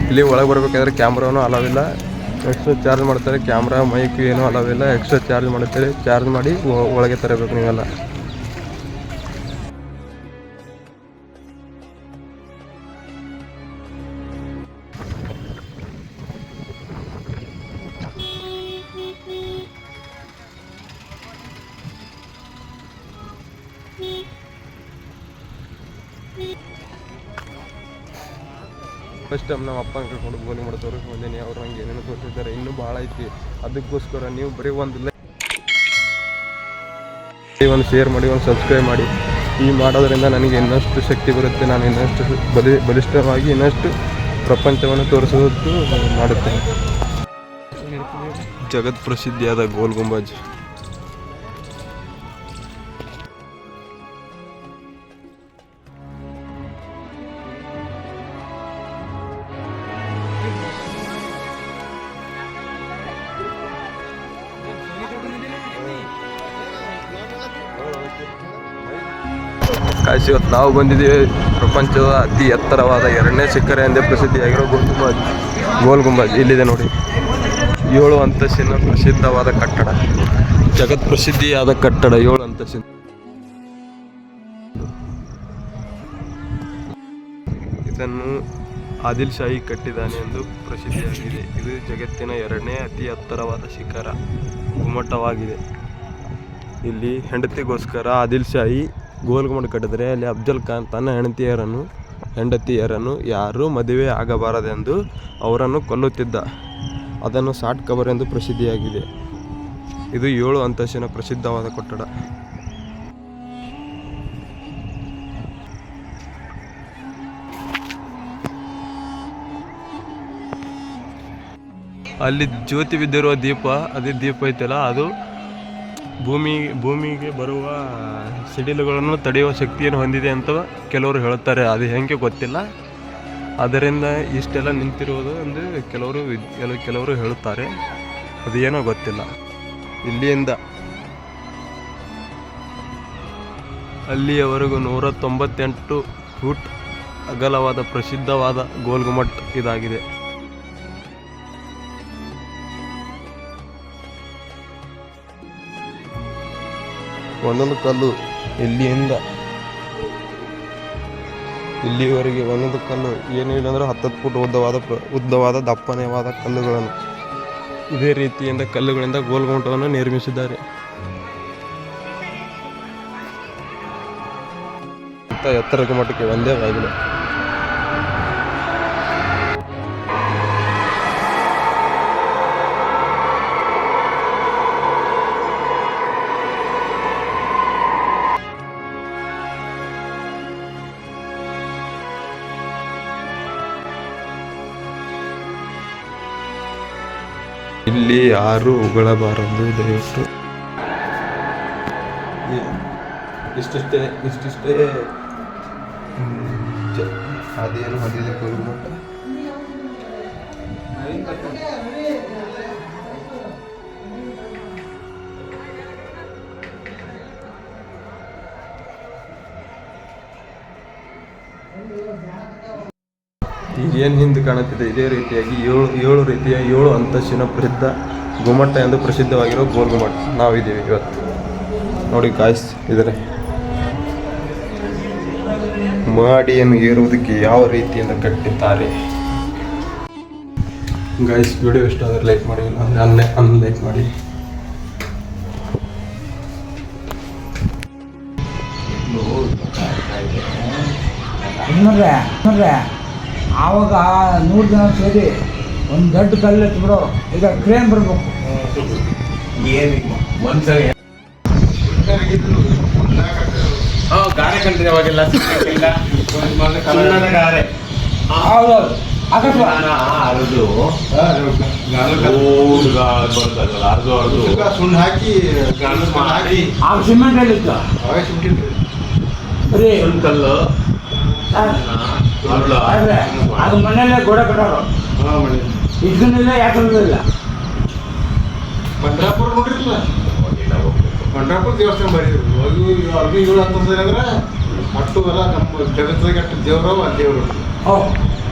ಇಲ್ಲಿ ಒಳಗೆ ಬರಬೇಕಾದ್ರೆ ಕ್ಯಾಮ್ರಾನು ಅಲಾವಿಲ್ಲ, ಎಕ್ಸ್ಟ್ರಾ ಚಾರ್ಜ್ ಮಾಡ್ತಾರೆ. ಕ್ಯಾಮ್ರಾ ಮೈಕ್ ಏನೂ ಅಲಾವಿಲ್ಲ, ಎಕ್ಸ್ಟ್ರಾ ಚಾರ್ಜ್ ಮಾಡ್ತಾರೆ. ಚಾರ್ಜ್ ಮಾಡಿ ಒಳಗೆ ತರಬೇಕು ನೀವೆಲ್ಲ. ಫಸ್ಟ್ ಟೈಮ್ ನಮ್ಮ ಅಪ್ಪನ ಕರ್ಕೊಂಡು ಗೋಲಿ ಮಾಡ್ತವ್ರು ಬಂದೇನಿ. ಅವ್ರು ನಂಗೆ ಏನೇನು ತೋರಿಸಿದ್ದಾರೆ, ಇನ್ನೂ ಭಾಳ ಐತಿ. ಅದಕ್ಕೋಸ್ಕರ ನೀವು ಬರೀ ಒಂದು ಶೇರ್ ಮಾಡಿ, ಒಂದು ಸಬ್ಸ್ಕ್ರೈಬ್ ಮಾಡಿ. ಈ ಮಾಡೋದ್ರಿಂದ ನನಗೆ ಇನ್ನಷ್ಟು ಶಕ್ತಿ ಬರುತ್ತೆ. ನಾನು ಇನ್ನಷ್ಟು ಬಲಿಷ್ಠವಾಗಿ ಇನ್ನಷ್ಟು ಪ್ರಪಂಚವನ್ನು ತೋರಿಸೋದು ಮಾಡುತ್ತೇನೆ. ಜಗತ್ ಪ್ರಸಿದ್ಧಿಯಾದ ಗೋಲ್ ಗುಂಬಜ್. ಕಾಶಿ ಇವತ್ತು ನಾವು ಬಂದಿದ್ದೀವಿ ಪ್ರಪಂಚದ ಅತಿ ಎತ್ತರವಾದ 2ನೇ ಶಿಖರ ಎಂದೇ ಪ್ರಸಿದ್ಧಿಯಾಗಿರೋ ಗೋಲ್ ಗುಂಬಜ್ ಇಲ್ಲಿದೆ ನೋಡಿ. 7 ಅಂತಸ್ತಿನ ಪ್ರಸಿದ್ಧವಾದ ಕಟ್ಟಡ, ಜಗತ್ ಪ್ರಸಿದ್ಧಿಯಾದ ಕಟ್ಟಡ 7 ಅಂತಸ್ತಿನ. ಇದನ್ನು ಆದಿಲ್ ಶಾಹಿ ಕಟ್ಟಿದ್ದಾನೆ ಎಂದು ಪ್ರಸಿದ್ಧಿಯಾಗಿದೆ. ಇದು ಜಗತ್ತಿನ 2ನೇ ಅತಿ ಎತ್ತರವಾದ ಶಿಖರ ಗುಮ್ಮಟವಾಗಿದೆ. ಇಲ್ಲಿ ಹೆಂಡತಿಗೋಸ್ಕರ ಆದಿಲ್ ಶಾಹಿ ಗೋಲ್ ಗುಮ್ಮಟ ಕಟ್ಟಿದರೆ ಅಲ್ಲಿ ಅಫ್ಜಲ್ ಖಾನ್ ತನ್ನ ಹೆಂಡತಿಯರನ್ನು ಯಾರೂ ಮದುವೆ ಆಗಬಾರದೆಂದು ಅವರನ್ನು ಕೊಲ್ಲುತ್ತಿದ್ದ. ಅದನ್ನು ಸಾಟ್ ಕಬರ್ ಎಂದು ಪ್ರಸಿದ್ಧಿಯಾಗಿದೆ. ಇದು 7 ಅಂತಸ್ತಿನ ಪ್ರಸಿದ್ಧವಾದ ಕಟ್ಟಡ. ಅಲ್ಲಿ ಜ್ಯೋತಿ ಬಿದ್ದಿರುವ ದೀಪ, ಅದೇ ದೀಪ ಐತಲ್ಲ, ಅದು ಭೂಮಿಗೆ ಬರುವ ಸಿಡಿಲುಗಳನ್ನು ತಡೆಯುವ ಶಕ್ತಿಯನ್ನು ಹೊಂದಿದೆ ಅಂತ ಕೆಲವರು ಹೇಳುತ್ತಾರೆ. ಅದು ಹೆಂಗೆ ಗೊತ್ತಿಲ್ಲ. ಅದರಿಂದ ಇಷ್ಟೆಲ್ಲ ನಿಂತಿರುವುದು ಎಂದು ಕೆಲವರು ಹೇಳುತ್ತಾರೆ. ಅದು ಏನೋ ಗೊತ್ತಿಲ್ಲ. ಇಲ್ಲಿಯಿಂದ ಅಲ್ಲಿಯವರೆಗೂ 198 ಫೂಟ್ ಅಗಲವಾದ ಪ್ರಸಿದ್ಧವಾದ ಗೋಲ್ ಗುಮ್ಮಟ್ ಇದಾಗಿದೆ. ಒಂದೊಂದು ಕಲ್ಲು ಇಲ್ಲಿಯಿಂದ ಇಲ್ಲಿವರೆಗೆ ಒಂದೊಂದು ಕಲ್ಲು ಏನಿಲ್ಲ ಅಂದರೆ 10 ಫೂಟ್ ಉದ್ದವಾದ ದಪ್ಪನೆವಾದ ಕಲ್ಲುಗಳನ್ನು ಇದೇ ರೀತಿಯಿಂದ ಕಲ್ಲುಗಳಿಂದ ಗೋಲ್ ಗುಮ್ಮಟವನ್ನು ನಿರ್ಮಿಸಿದ್ದಾರೆ. ಎತ್ತರದ ಮಟ್ಟಕ್ಕೆ ಒಂದೇ ಬಾಗಿಲು. ಇಲ್ಲಿ ಯಾರು ಉಗಳಬಾರದು ದಯವಿಟ್ಟು. ಇಷ್ಟಿಷ್ಟೇ ಅದೇನು ಹೊಂದಿದೆ ಗೋಲ್ ಗುಮ್ಮಟ. ಏನು ಹಿಂದೆ ಕಾಣುತ್ತಿದೆ ಇದೇ ರೀತಿಯಾಗಿ 7 ಅಂತಸ್ತಿನ ಪ್ರಸಿದ್ಧ ಗುಮ್ಮಟ ಎಂದು ಪ್ರಸಿದ್ಧವಾಗಿರೋ ಗೋಲ್ ಗುಮ್ಮಟ ನಾವಿದ್ದೀವಿ ಇವತ್ತು ನೋಡಿ ಗಾಯ್ಸ್. ಇದರ ಮಹಡಿಯನ್ನು ಏರುವುದಕ್ಕೆ ಯಾವ ರೀತಿಯಿಂದ ಕಟ್ಟಿದ್ದಾರೆ ಗಾಯ್ಸ್. ವಿಡಿಯೋ ಇಷ್ಟ ಆದರೆ ಲೈಕ್ ಮಾಡಿ, ಅನ್ಲೈಕ್ ಮಾಡಿ. ಆವಾಗ 100 ಜನ ಸೇರಿ ಒಂದು ದೊಡ್ಡ ಕಲ್ಲು ಎತ್ಬಿಡೋ. ಈಗ ಕ್ರೇನ್ ಬರ್ಬೇಕು. ಗಾರೆ ಕಂಡ್ರಿ ಅವಾಗೆಲ್ಲ ಗಾರೆ ಸುಣ್ಣ ಹಾಕಿ ಸಿಮೆಂಟ್ ಹೇಳಿತ್ತು ಕಲ್ಲು. ಅದು ಮನೆಯಲ್ಲೇ ಗೋಡೆ ಕಟ್ಟೋರು. ಇದನ್ನಿಲ್ಲ ಯಾಕಂದಿಲ್ಲ. ಪಂಡ್ರಾಪುರ ನೋಡಿರಲಿಲ್ಲ, ಪಂಡ್ರಾಪುರ ದೇವಸ್ಥಾನ ಬರೀದ್ರು. ಅದು 7 ಅಂತಂದ್ರೆ ಅಷ್ಟು ಎಲ್ಲ ನಮ್ಮ ಜಗತ್ತದಾಗ ಅಷ್ಟು ದೇವ್ರವ ದೇವರು.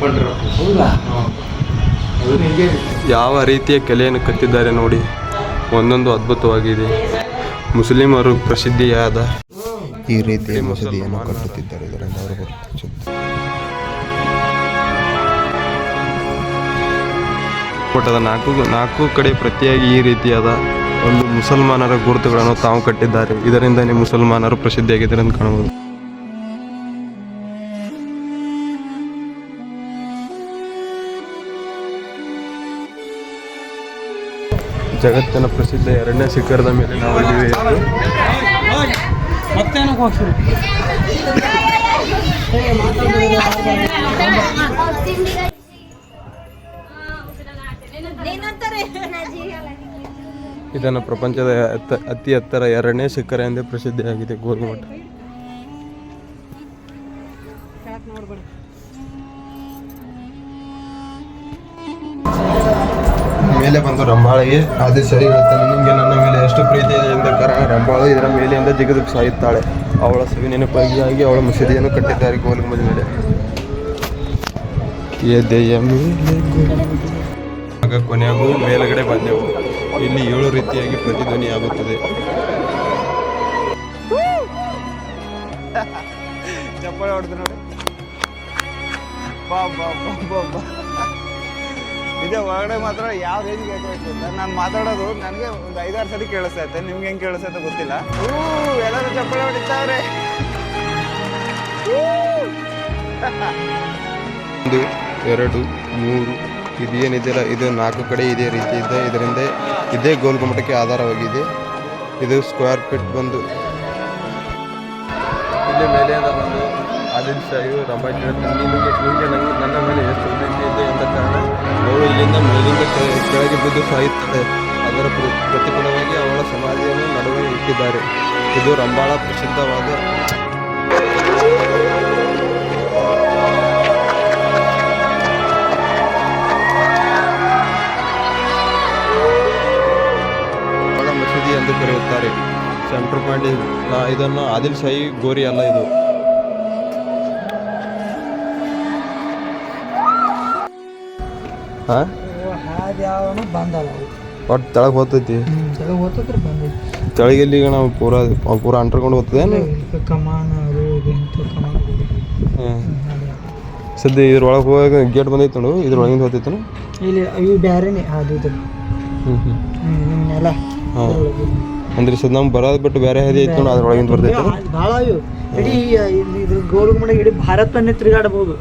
ಹೌದಾ ಅದು ನಿಜ. ಯಾವ ರೀತಿಯ ಕಲೆಯನ್ನು ಕತ್ತಿದ್ದಾರೆ ನೋಡಿ, ಒಂದೊಂದು ಅದ್ಭುತವಾಗಿದೆ. ಮುಸ್ಲಿಮರು ಪ್ರಸಿದ್ಧಿಯಾದ ಈ ರೀತಿಯ ಮಸೀದಿಯನ್ನು ಕಟ್ಟುತ್ತಿದ್ದಾರೆ. ಇದರಿಂದ ಅವರು ಕೋಟದ ನಾಲ್ಕು ಕಡೆ ಪ್ರತಿಯಾಗಿ ಈ ರೀತಿಯಾದ ಒಂದು ಮುಸಲ್ಮಾನರ ಗುರುತುಗಳನ್ನು ತಾವು ಕಟ್ಟಿದ್ದಾರೆ. ಇದರಿಂದನೇ ಮುಸಲ್ಮಾನರು ಪ್ರಸಿದ್ಧಿಯಾಗಿದ್ದಾರೆ ಅಂತ ಕಾಣಬಹುದು. ಜಗತ್ತಿನ ಪ್ರಸಿದ್ಧ 2ನೇ ಶಿಖರದ ಮೇಲೆ ನಾವು ಇದ್ದೀವಿ. ಇದನ್ನು ಪ್ರಪಂಚದ ಅತಿ ಎತ್ತರ 2ನೇ ಶಿಖರ ಎಂದೇ ಪ್ರಸಿದ್ಧಿಯಾಗಿದೆ ಗೋಲ್ಗುಮಠ. ಮೇಲೆ ಬಂದು ರಂಭಾಳಿಗೆ ಆದಿ ಸರಿ ಹೇಳ್ತಾನೆ, ನಿಮಗೆ ನನ್ನ ಮೇಲೆ ಎಷ್ಟು ಪ್ರೀತಿ ಇದೆ ಎಂದ ಕಾರಣ ರಂಭಾಳು ಇದರ ಮೇಲೆಯಿಂದ ಜಿಗಿದು ಸಾಯುತ್ತಾಳೆ. ಅವಳ ಸವಿ ನೆನಪಾಗಿ ಅವಳ ಮಸೀದಿಯನ್ನು ಕಟ್ಟಿದ್ದಾರೆ ಗೋಲ್ಗುಮದ ಮೇಲೆ. ಎದೆಯ ಮೇಲೆ ಆಗ ಕೊನೆಗೂ ಮೇಲುಗಡೆ ಬಂದೆವು. ಇಲ್ಲಿ 7 ರೀತಿಯಾಗಿ ಪ್ರತಿಧ್ವನಿಯಾಗುತ್ತದೆ. ಚಪ್ಪಾಳೆ ಹೊಡೆದು ನೋಡಿ. ಬಾ ಬಾ ಬಾ ಬಾ ಬಾ. ಇದೇ ಹೊರಗಡೆ ಮಾತ್ರ ಯಾವ ರೇಂಜ್ ಕೇಳ್ಕೊಳ್ತು ಅಂತ ನಾನು ಮಾತಾಡೋದು ನನಗೆ ಒಂದು 5-6 ಸರಿ ಕೇಳಿಸ್ತಾ ಇತ್ತೆ. ನಿಮ್ಗೆ ಹೆಂಗೆ ಕೇಳಿಸ್ತೈತೆ ಗೊತ್ತಿಲ್ಲ. ಎಲ್ಲರೂ ಚಪ್ಪಾಳೆ ಹೊಡಿತಾವ್ರೆ. 1 2 3 ಇದೇನಿದೆಯಲ್ಲ ಇದು 4 ಕಡೆ ಇದೇ ರೀತಿ ಇದೆ. ಇದರಿಂದ ಇದೇ ಗೋಲ್ಗುಮಟಕ್ಕೆ ಆಧಾರವಾಗಿದೆ. ಇದು ಸ್ಕ್ವೇರ್ ಫೀಟ್ ಬಂದು ಇಲ್ಲಿ ಮೇಲೆಯಿಂದ ಬಂದು ಆದಿಲ್ ಶಾಹಿಯು ರಂಭಾಯಿ ಕೇಳ್ತಾನೆ, ನಿಮಗೆ ನನ್ನ ಮೇಲೆ ಎಷ್ಟು ಪ್ರೀತಿ ಇದೆ ಎಂದ ಕಾರಣ ಅವಳು ಇಲ್ಲಿಂದ ಮೇಲಿಂದ ಕೆಳಗೆ ಬಿದ್ದು ಸಾಯುತ್ತಾಳೆ. ಅದರ ಪ್ರತಿಫಲವಾಗಿ ಅವಳ ಸಮಾಧಿಯನ್ನು ನಡುವೆ ಇಟ್ಟಿದ್ದಾರೆ. ಇದು ರಂಭಾಳ ಪ್ರಸಿದ್ಧವಾದ ಮಸೀದಿ ಎಂದು ಕರೆಯುತ್ತಾರೆ. ಸೆಂಟ್ರಲ್ ಪಾಯಿಂಟ್ ಇದನ್ನು ಆದಿಲ್ ಶಾಹಿ ಗೋರಿ ಅಲ್ಲ, ಇದು ಹಾದ್ಯಾವನು ಬಂದಲ್ಲ, ಒಟ್ಟು ತೆಳಗೆ ಹೋಗ್ತೈತಿ. ತೆಳಗೆಲ್ಲಿ ಈಗ ನಾವು ಪೂರ ಅಂಟರ್ಕೊಂಡು ಹೋಗ್ತದೆ. ಕಮಾನ ಅದು ಇದು ಕಮಾನ. ಸದ್ಯ ಇದ್ರೊಳಗೆ ಹೋದಾಗ ಗೇಟ್ ಬಂದೈತೆ ನೋಡು, ಇದ್ರೊಳಗಿಂದ ಹೋಗ್ತೈತೆ ಇಲ್ಲಿ ಇವು ಬ್ಯಾರೇನೆ ಅದು ಇದು. ನೆಲ ಅಂದ್ರೆ ಸದ್ ನಮ್ಗೆ ಬರೋದು ಬಿಟ್ಟು ಬೇರೆ ಹಾದಿ ಐತೆ ನೋಡಿ, ಅದ್ರೊಳಗಿಂದ ಬರ್ತೈತೆ. ಭಾಳ ಇವು ಇಡೀ ಇದ್ರ ಗೋಲ್ಗುಮಟ ಇಡೀ ಭಾರತವನ್ನೇ ತಿರುಗಾಡಬಹುದು.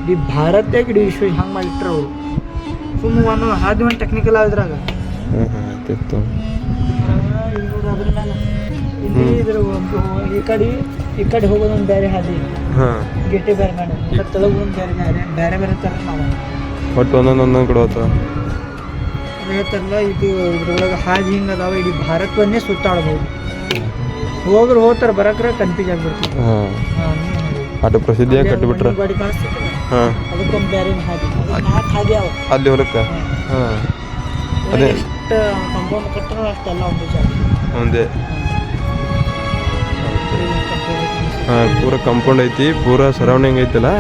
ಇಡೀ ಭಾರತ ಇಡೀ ವಿಶ್ವ ಹಂಗೆ ಮಾಡಿಟ್ರ ಅವರು. ಸುಮ್ಮ ಒಂದು ಹಾದಿ ಒಂದು ಟೆಕ್ನಿಕಲ್ ಆಗಿದ್ರಾಗ ಇದ್ರ ಈ ಕಡೆ ಹೋಗೋದು ಒಂದು ಬೇರೆ ಹಾದಿ, ಗೆಟ್ಟೆ ಬೇರೆ ಮಾಡಿ ತೆಳಗೆ ಒಂದು ಬೇರೆ ಬೇರೆ ಥರ ನಾವು ಒಟ್ಟು ಒಂದೊಂದು ಕಡೆ ಹೋಗ್ತಾವ. ಹೇಳ್ತಾರಲ್ಲ ಇದು ಇದ್ರೊಳಗೆ ಹಾದಿ ಹಿಂಗೆ ಅದಾವ. ಇಡೀ ಭಾರತವನ್ನೇ ಸುತ್ತಾಡ್ಬೋದು. ಹೋಗ್ರು ಹೋಗ್ತಾರೆ, ಬರಕ್ರೆ ಕನ್ಫ್ಯೂಸ್ ಆಗ್ಬಿಡ್ತೀವಿ. ಅಷ್ಟು ಪ್ರಸಿದ್ಧಿಯಾಗಿ ಕಟ್ಟಿಬಿಟ್ರೆ ಗಾಡಿ ಕಾಣಿಸ್ತೈತಲ್ಲ, ಅದಕ್ಕೊಂದು ಬೇರೆ ಹಾದಿ, 4 ಹಾದಿ ಅವ ಅಲ್ಲಿ ಹೊಲಕ್ಕೆ. ಅದೇ ಎಷ್ಟು ಕಾಂಪೌಂಡ್ ಕಟ್ಟರು ಅಷ್ಟೆಲ್ಲ ಒಂದು ಜಾಗ ಒಂದೇ. ಪೂರ ಕಾಂಪೌಂಡ್ ಐತಿ, ಪೂರ ಸರೌಂಡಿಂಗ್ ಐತಲ್ಲ.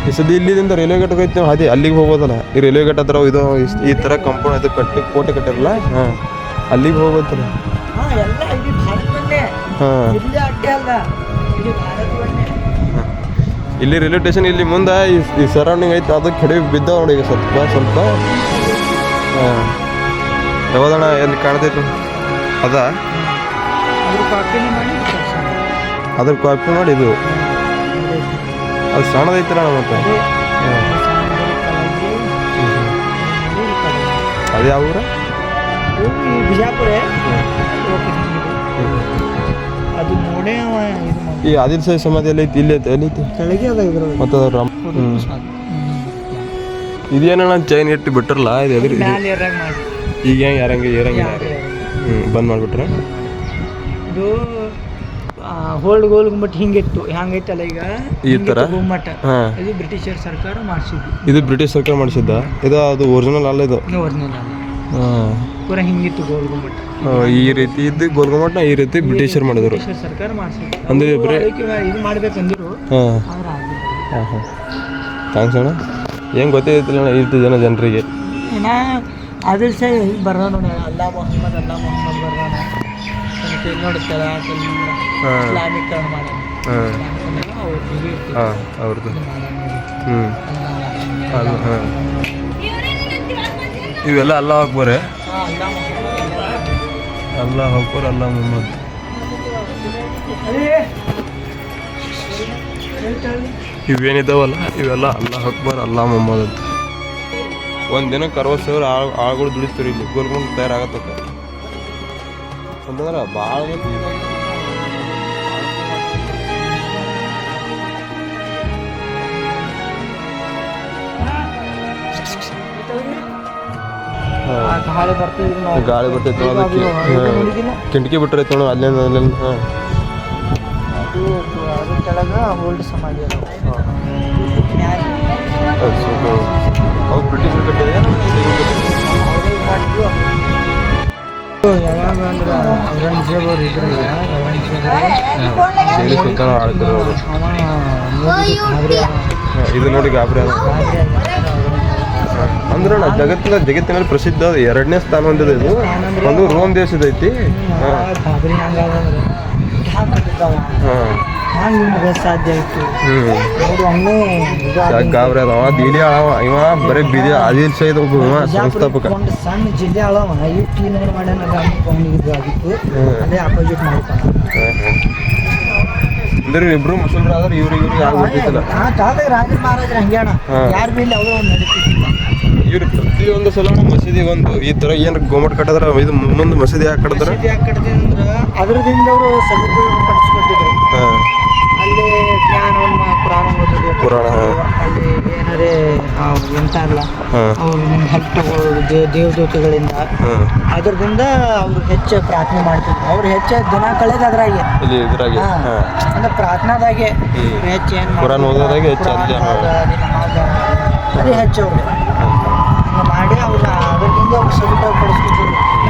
ಈ ಸದ್ಯ ಇಲ್ಲಿಂದ ರೈಲ್ವೆ ಗೇಟ್ಗೆ ಐತಿ ನಾವು ಹಾದಿ, ಅಲ್ಲಿಗೆ ಹೋಗೋದಲ್ಲ. ಈ ರೈಲ್ವೆ ಗೇಟ್ ಹತ್ರ ಇದು ಈ ಥರ ಕಾಂಪೌಂಡ್ ಅದು ಕಟ್ಟಿ ಕೋಟೆ ಕಟ್ಟಿರಲ್ಲ, ಅಲ್ಲಿಗೆ ಹೋಗೋದಲ್ಲ. ಎಲ್ಲ ಇಡೀ ಭಾರತವನ್ನೇ, ಇಲ್ಲೇ ಅಡ್ಡೆ ಅಲ್ಲ, ಇಡೀ ಭಾರತವನ್ನೇ. ಇಲ್ಲಿ ರೈಲ್ವೆ ಸ್ಟೇಷನ್ ಇಲ್ಲಿ ಮುಂದೆ ಈ ಸರೌಂಡಿಂಗ್ ಐತೆ, ಅದಕ್ಕೆ ಕಡೆ ಬಿದ್ದಾವ ನೋಡಿ ಈಗ ಸ್ವಲ್ಪ. ಯಾವ್ದಣ್ಣ ಎಲ್ಲಿ ಕಾಣ್ತೈತಿ ಅದ, ಅದ್ರ ಕಾಪಿ ಮಾಡಿ ಇದು ಅದು ಸಣ್ಣದೈತಲ್ಲ ಮತ್ತೆ. ಅದು ಯಾವ ಊರ? ಬಿಜಾಪುರ. ಅದು ನೋಡೇ ಈ ಆದಿಲ್ ಶಾಹಿ ಸಮಾಧಿ ಎಲ್ಲ ಐತಿ, ಇಲ್ಲಿ ಐತಿ, ಎಲ್ಲಿ ಐತಿ ಕೆಳಗೆ ಅದ ಇದ್ರ ಮತ್ತೆ ಅದ್ರ ಇದೇನಣ್ಣ ಚೈನ್ ಇಟ್ಟು ಬಿಟ್ರಲ್ಲ, ಇದು ಎದ್ರಿ ಈಗ ಹೆಂಗೆ ಏರಂಗಿಲ್ಲ ಬಂದ್ ಮಾಡ್ಬಿಟ್ರೆ ಇದು ಹೋಲ್ಡ್ ಗೋಲ್ಗುಮಟ ಹಿಂಗಿತ್ತು, ಹ್ಯಾಂಗೈತಲ್ಲ ಈಗ ಈ ಥರ ಗುಮ್ಮಟ. ಇದು ಬ್ರಿಟಿಷರ್ ಸರ್ಕಾರ ಮಾಡಿಸಿದ್ದು. ಇದು ಬ್ರಿಟಿಷ್ ಸರ್ಕಾರ ಮಾಡಿಸಿದ್ದ, ಇದು ಅದು ಒರಿಜಿನಲ್ ಅಲ್ಲ, ಇದು ಒರಿಜಿನಲ್ ಅಲ್ಲ. ಪೂರ ಹಿಂಗಿತ್ತು ಗೋಲ್ಗುಮಟ. ಈ ರೀತಿ ಇದ್ದು ಗೋಲ್ಗುಮಟ ಈ ರೀತಿ ಬ್ರಿಟಿಷರ್ ಮಾಡಿದ್ರು, ಬ್ರಿಟಿಷರ್ ಸರ್ಕಾರ ಮಾಡಿಸಿದ್ದು. ಅಂದ್ರೆ ಇದು ಮಾಡ್ಬೇಕಂದ್ರು ಥ್ಯಾಂಕ್ಸ್ ಅಣ್ಣ. ಏನು ಗೊತ್ತಿದ್ದಿಲ್ಲ ಅಣ್ಣ ಇಷ್ಟು ಜನರಿಗೆ. ಇನ್ನ ಆದಿಲ್ ಶಾಹಿ ಬರ್ದ ನೋಡಿ, ಅಲ್ಲಾ ಮೊಹಮ್ಮದ್ ಬರ್ದಾನ. ನೋಡುತ್ತಲ್ಲ ಇಸ್ಲಾಮೀಕರಣ ಮಾಡಿ ಅವ್ರದ್ದು. ಇವೆಲ್ಲ ಅಲ್ಲಾಹ್ ಅಕ್ಬರೇ. ಅಲ್ಲಾಹ್ ಅಕ್ಬರ್, ಅಲ್ಲಾಹ್ ಮೊಹಮ್ಮದ್. ಇವೇನಿದಾವಲ್ಲ ಇವೆಲ್ಲ ಅಲ್ಲಾಹ್ ಅಕ್ಬರ್, ಅಲ್ಲಾಹ್ ಮೊಹಮ್ಮದ್ ಅಂತ. ಒಂದು ದಿನಕ್ಕೆ 60,000 ಆಳುಗಳು ದುಡಿಸ್ತಾರೆ ಇಲ್ಲಿ ಗೋಲ್ಗುಂಡ ತಯಾರಾಗತ್ತಕ್ಕ ಅಂತಂದ್ರೆ ಭಾಳ ಮಂದಿ. ಗಾಳಿ ಬರ್ತೈತೆ ಅದಕ್ಕೆ ಕಿಟಕಿ ಬಿಟ್ಟರೆ ನೋಡು ಅಲ್ಲಿಂದ ಅಲ್ಲಿಂದ. ಅದ್ರ ಕೆಳಗೆ ಓಲ್ಡ್ ಸಮಾಧಿ ಅವು ಬ್ರಿಟಿಷರು ಕಟ್ಟಿದೆ. ಯಾವಾಗ ಅಂದ್ರೆ ಔರಂಗಜೇಬ್ ಅವ್ರು ಇದ್ರಲ್ಲ, ದೆಹಲಿ ಸುಲ್ತಾನ ಆಳ್ತಾರೆ ಅವರು. ಇದು ನೋಡಿ ಗಾಬರಿ ಅಂದ್ರೆ ಜಗತ್ತಿನಲ್ಲಿ ಪ್ರಸಿದ್ಧ 2ನೇ ಸ್ಥಾನ ಹೊಂದಿದೆ ಇದು. ಒಂದು ರೋಮ್ ದೇಶದ ಐತಿ. ಸಾಧ್ಯ ಆಯ್ತು. ಗಾಬರಿ ಅದ ಅವ ದೀಲಿ ಅಳವ ಇವ ಬರೀ ಬೀದಿ ಆದಿಲ್ ಶಾಹಿ ಸಂಸ್ಥಾಪಕ. ಸಣ್ಣ ಜಿಲ್ಲೆ ಅಳವ ಟೀ ನೋಡಿ ಮಾಡ್ಯಾನ ಆಗಿತ್ತು, ಅದೇ ಅಪೋಸಿಟ್ ಮಾಡ್ತಾನ. ಅಂದ್ರೆ ಇಬ್ರು ಮುಸಲ್ಮಾನರು ಇವ್ರಿಗೆ ಆಗ್ಬಿಟ್ಟಿಲ್ಲ. ರಾಜ ಮಹಾರಾಜರು ಹಂಗೆ ಅಣ್ಣ, ಯಾರ ಮೇಲೆ ಅವರು ನಡೀತಿದ್ದಿಲ್ಲ. ಇವ್ರು ಪ್ರತಿಯೊಂದು ಸಲ ಮಸೀದಿ ಒಂದು ಈ ತರ ಏನು ಗೋಮಟ್ ಕಟ್ಟಿದ್ರ ಇದು ಮುಂದೆ ಮಸೀದಿ ಯಾಕೆ ಕಟ್ಟಿದ್ರ ಅಂದ್ರೆ ಅದರದಿಂದ ಅವರು ಸದುಪಯೋಗ ಪಡಿಸ್ಕೊಟ್ಟಿದ್ರು. ಅಲ್ಲಿ ಜ್ಞಾನವನ್ನು ಪುರಾಣ ಅಲ್ಲಿ ಏನಾರೇ ಎಂತ ಅಲ್ಲ ಅವ್ರು ಹೆಲ್ಪ್ ತಗೊಳ್ಳೋದು ದೇವದೂತಗಳಿಂದ. ಅದರಿಂದ ಅವ್ರು ಹೆಚ್ಚು ಪ್ರಾರ್ಥನೆ ಮಾಡ್ತಿದ್ರು. ಅವ್ರು ಹೆಚ್ಚು ದಿನ ಕಳೆದ ಅದ್ರಾಗೆ ಅಂದ್ರೆ ಪ್ರಾರ್ಥನಾದಾಗೆ ಹೆಚ್ಚು ಏನು ಅದೇ ಹೆಚ್ಚು ಅವ್ರು ಮಾಡಿ ಅವ್ರು ಅದರಿಂದ ಅವ್ರು ಸದುಪಯೋಗ ಪಡಿಸ್ತಿದ್ರು.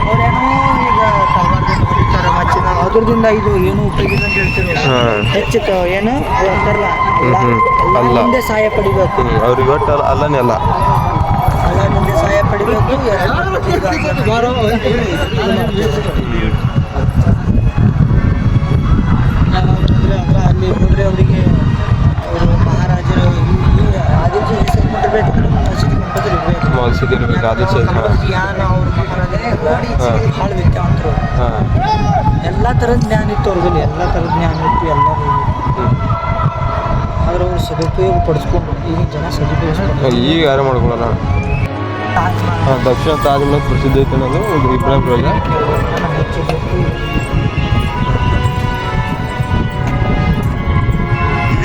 ಅವ್ರೇನೋ ಈಗ ತಲವಾರದಿಂದ ಹೊಡಿತಾರೆ ಮಚ್ಚಿನ, ಅದ್ರದಿಂದ ಇದು ಏನು ಉಪಯೋಗ ಅಂತ ಹೇಳ್ತಿದ್ರು. ಹೆಚ್ಚು ಏನು ಅಂತಾರಲ್ಲ ಅಲ್ಲಿಂದ ಸಹಾಯ ಪಡಿಬೇಕು. ಅವ್ರಿಗೆ ಒಟ್ಟು ಅಲ್ಲನೇ ಅಲ್ಲ ಅಲ್ಲಿಂದ ಸಹಾಯ ಪಡಿಬೇಕು. ಅಲ್ಲಿ ಹೋದ್ರೆ ಅವರಿಗೆ ಅವರು ಮಹಾರಾಜರು ಆದಿಲ್ ಶಾಹಿ ಮಸೀದಿ ಇರಬೇಕು. ಆದಿಲ್ ಶಾಹಿ ಜ್ಞಾನ ಅವ್ರ ಮಹಾರಾಜರು ಭಾಳ ವಿದ್ಯಾವಂತರು. ಎಲ್ಲ ಥರದ ಜ್ಞಾನ ಇತ್ತು ಅವ್ರಲ್ಲಿ, ಎಲ್ಲ ಥರದ ಜ್ಞಾನ ಇತ್ತು ಎಲ್ಲರೂ. ಆದ್ರೆ ಅವ್ರು ಸದುಪಯೋಗ ಪಡಿಸ್ಕೊಂಡು ಈಗಿನ ಜನ ಸದುಪಯೋಗ ಈಗ ಯಾರು ಮಾಡ್ಕೊಳ್ಳೋಣ. ದಕ್ಷಿಣ ತಾಜ್ಮಹಲ್ ಪ್ರಸಿದ್ಧ ಐತೆ ಅನ್ನೋದು ಇಬ್ರಾಹಿಂ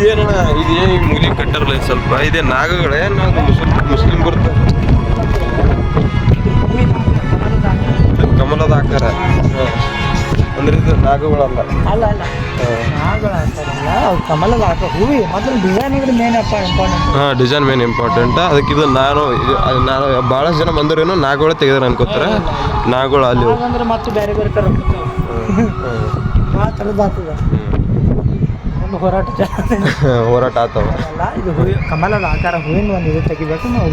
ಇದೇನ ಇದೇನು ಈ ಮೂಲಿ ಕಟ್ಟಾರಲ್ಲ ಸ್ವಲ್ಪ ಇದೇ ನಾಗಗಳೇ ನಾವು ಮುಸ್ಲಿಂ ಗುರುತ ಕಮಲದ ಆಕಾರ. ಅಂದ್ರೆ ಇದು ನಾಗಗಳಲ್ಲ ಅಲ್ಲ ನಾಗಗಳು ಅಂತಾರಲ್ಲ, ಅವ್ರು ಕಮಲದ ಆಕಾರ ಹೂವಿ ಮೊದಲು ಡಿಸೈನ್ಗಳು main important. Design main important. ಅದಕ್ಕೆ ಇದು ನಾನು ಭಾಳಷ್ಟು ಜನ ಬಂದವ್ರೇನೋ ನಾಗಗಳು ತೆಗೆದಾರೆ ಅನ್ಕೋತಾರೆ. ನಾಗಗಳು ಅಲ್ಲಿ ಅಂದ್ರೆ ಮತ್ತೆ ಬೇರೆ ಬೇರೆ ಥರ ಆ ಥರದ್ದು ಆಗ್ತದೆ. ಒಂದು ಹೋರಾಟ ಆಗ್ತಾವ. ಇದು ಹೂವಿ ಕಮಲದ ಆಕಾರ ಹೂವಿನ ಒಂದು ಇದು ತೆಗಿಬೇಕು ನಾವು.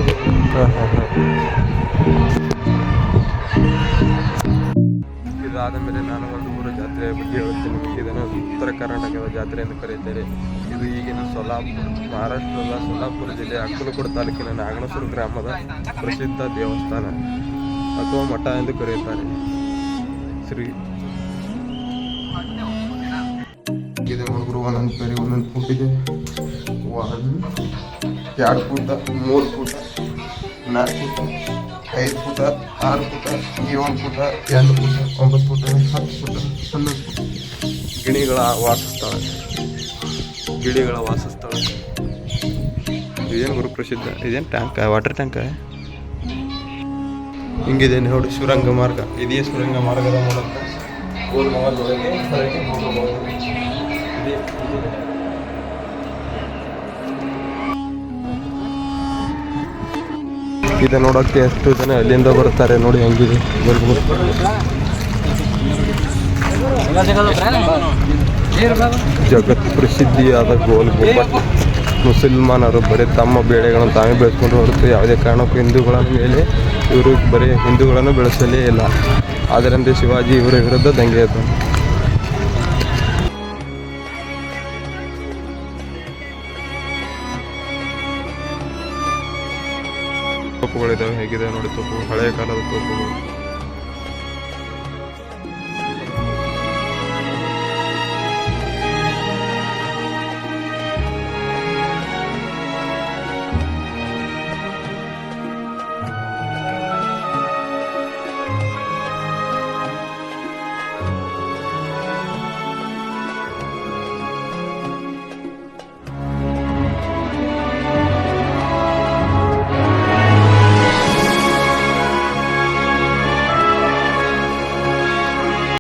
ಇದಾದ ಮೇಲೆ ನಾನು ಒಂದು ಊರ ಜಾತ್ರೆಯ ಬಗ್ಗೆ ಹೇಳ್ತೀನಿ ನಿಮಗೆ. ಇದನ್ನು ಉತ್ತರ ಕರ್ನಾಟಕದ ಜಾತ್ರೆ ಎಂದು ಕರೆಯುತ್ತಾರೆ. ಇದು ಈಗಿನ ಮಹಾರಾಷ್ಟ್ರದ ಸೊಲ್ಲಾಪುರ ಜಿಲ್ಲೆಯ ಅಕ್ಕಲಕೋಟ ತಾಲೂಕಿನ ನಾಗಣಸೂರು ಗ್ರಾಮದ ಪ್ರಸಿದ್ಧ ದೇವಸ್ಥಾನ ಅಥವಾ ಮಠ ಎಂದು ಕರೆಯುತ್ತಾರೆ. ಶ್ರೀ ಇದೆ ಹುಡುಗರು ಒಂದೊಂದು ಪೇರಿ ಒಂದೊಂದು ಫುಟ್ ಇದೆ. 2 ಫುಟ 3 ಫುಟ 4 ಫುಟ 5 ಫುಟ 6 ಫುಟ 7 ಫುಟ 8 ಫುಟ 9 ಫುಟ 10 ಫುಟ 11 ಫುಟ ಗಿಳಿಗಳ ವಾಸಸ್ಥಳ. ಇದೇನು ಗುರು ಪ್ರಸಿದ್ಧ. ಇದೇನು ಟ್ಯಾಂಕ್, ವಾಟರ್ ಟ್ಯಾಂಕ್ ಹಿಂಗಿದೆ ನೋಡಿ. ಸುರಂಗ ಮಾರ್ಗ ಇದೇ ಸುರಂಗ ಮಾರ್ಗದ ಮೂಲಕ ಗೋಲ್ಮಹಲ್ನೊಳಗೆ ಹೊರಗೆ ಹೋಗಬಹುದು. ಇದು ನೋಡೋಕ್ಕೆ ಎಷ್ಟು ಜನ ಅಲ್ಲಿಂದ ಬರ್ತಾರೆ ನೋಡಿ. ಹೆಂಗಿದೆ ಜಗತ್ ಪ್ರಸಿದ್ಧಿಯಾದ ಗೋಲ್ ಗುಂಬಟ್ ಮುಸಲ್ಮಾನರು ಬರೀ ತಮ್ಮ ಬೇಳೆಗಳನ್ನು ತಾವೇ ಬೆಳೆಸ್ಕೊಂಡು ಹೊರತು ಯಾವುದೇ ಕಾರಣಕ್ಕೂ ಹಿಂದೂಗಳ ಮೇಲೆ ಇವರು ಬರೀ ಹಿಂದೂಗಳನ್ನು ಬೆಳೆಸಲೇ ಇಲ್ಲ. ಆದ್ದರಿಂದ ಶಿವಾಜಿ ಇವರ ವಿರುದ್ಧ ದಂಗೆ ಎದ್ದು ತೋಪುಗಳಿದ್ದಾವೆ. ಹೇಗಿದೆ ನೋಡಿ ತೋಪು, ಹಳೆಯ ಕಾಲದ ತೋಪುಗಳು.